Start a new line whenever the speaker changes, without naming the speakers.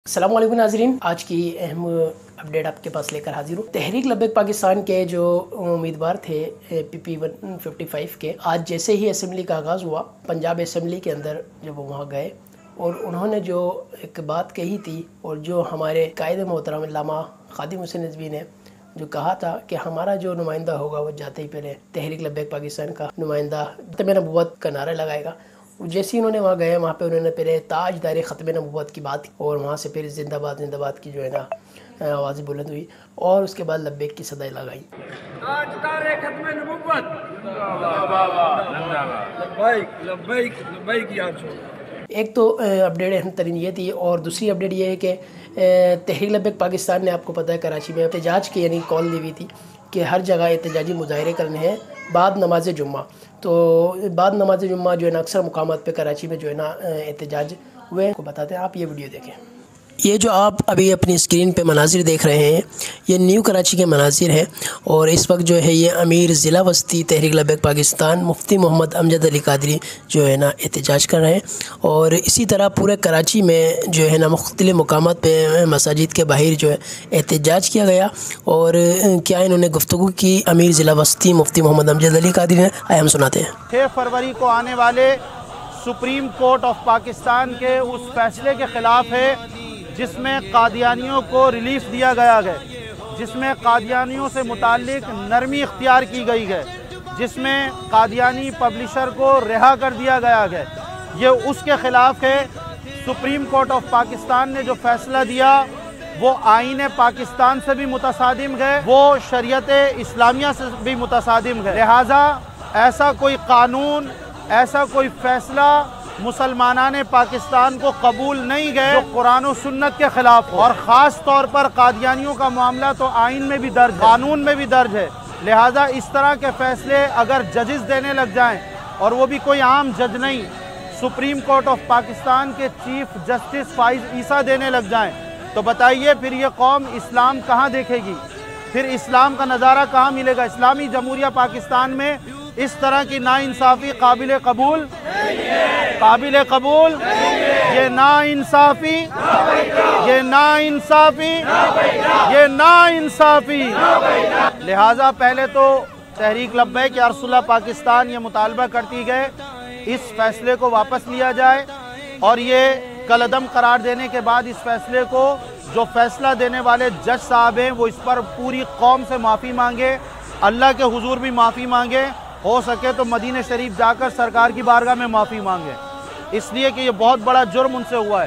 अस्सलाम वालेकुम नाज़रीन, आज की अहम अपडेट आपके पास लेकर हाजिर हूँ। तहरीक लब्बैक पाकिस्तान के जो उम्मीदवार थे PP 155 के, आज जैसे ही असम्बली का आगाज़ हुआ, पंजाब असम्बली के अंदर जब वो वहाँ गए और उन्होंने जो एक बात कही थी और जो हमारे कायद मोहतरम अल्लामा खादिम हुसैन नदवी ने जो कहा था कि हमारा जो नुमाइंदा होगा वो जाते ही पहले तहरीक लब्बैक पाकिस्तान का नुमाइंदा ख़त्म नबूवत का नारा लगाएगा। जैसे ही उन्होंने वहाँ गए, वहाँ पे उन्होंने पहले ताजदार ख़त्म नबूवत की बात की और वहाँ से फिर जिंदाबाद जिंदाबाद की जो है ना आवाज़ बुलंद हुई और उसके बाद लब्बैक की सदाई लगाई। एक तो अपडेट अहम तरीन ये थी और दूसरी अपडेट ये है कि तहरीक लब्बैक पाकिस्तान ने, आपको पता है, कराची में एहतजाज की यानी कॉल दी हुई थी कि हर जगह एहतजाजी मुजाहरे करने हैं बाद नमाज जुम्मा। तो बाद नमाज जुम्मा जो है ना अक्सर मुकामात पे कराची में जो है ना एहतजाज हुए, को बताते हैं। आप ये वीडियो देखें। ये जो आप अभी अपनी स्क्रीन पे मनाजिर देख रहे हैं, ये न्यू कराची के मनाजिर हैं और इस वक्त जो है ये अमीर ज़िला वस्ती तहरीक लब्बैक पाकिस्तान मुफ्ती मोहम्मद अमजद अली कादरी जो है ना एहतजाज कर रहे हैं। और इसी तरह पूरे कराची में जो है ना मुख्तलिफ़ मुकामात पे मसाजिद के बाहर जो है एहतजाज किया गया। और क्या इन्होंने गुफ्तगू की अमीर ज़िला वस्ती मुफ्ती मोहम्मद अमजद अली कादरी ने, आए हम सुनाते हैं।
6 फरवरी को आने वाले सुप्रीम कोर्ट ऑफ पाकिस्तान के उस फैसले के ख़िलाफ़ है जिसमें कादियानियों को रिलीफ दिया गया है, जिसमें कादियानियों से मुताल्लिक नरमी इख्तियार की गई है, जिसमें कादियानी पब्लिशर को रिहा कर दिया गया है, ये उसके ख़िलाफ़ है। सुप्रीम कोर्ट ऑफ पाकिस्तान ने जो फ़ैसला दिया वो आईन पाकिस्तान से भी मुतसादिम है, वो शरीयत इस्लामिया से भी मुतसादिम है। लिहाजा ऐसा कोई कानून, ऐसा कोई फ़ैसला मुसलमानाने पाकिस्तान को कबूल नहीं गए जो कुरान और सुन्नत के ख़िलाफ़ हो। और ख़ास तौर पर कादियानियों का मामला तो आइन में भी दर्ज, कानून में भी दर्ज है। लिहाजा इस तरह के फ़ैसले अगर जजेस देने लग जाएं, और वो भी कोई आम जज नहीं, सुप्रीम कोर्ट ऑफ पाकिस्तान के चीफ जस्टिस फाइज़ ईसा देने लग जाएं, तो बताइए फिर ये कौम इस्लाम कहाँ देखेगी? फिर इस्लाम का नज़ारा कहाँ मिलेगा? इस्लामी जमहूरिया पाकिस्तान में इस तरह की नाइंसाफ़ी काबिल कबूल, काबिल कबूल, ये नाइंसाफ़ी, ये नाइंसाफ़ी, ये नाइंसाफ़ी। लिहाजा पहले तो तहरीक लब्बैक या रसूलुल्लाह पाकिस्तान ये मुतालबा करती गए इस फैसले को वापस लिया जाए और ये कलअदम करार देने के बाद इस फैसले को जो फैसला देने वाले जज साहब हैं वो इस पर पूरी कौम से माफ़ी मांगे, अल्लाह के हुजूर भी माफ़ी मांगे, हो सके तो मदीना शरीफ जाकर सरकार की बारगाह में माफ़ी मांगे, इसलिए कि ये बहुत बड़ा जुर्म उनसे हुआ है।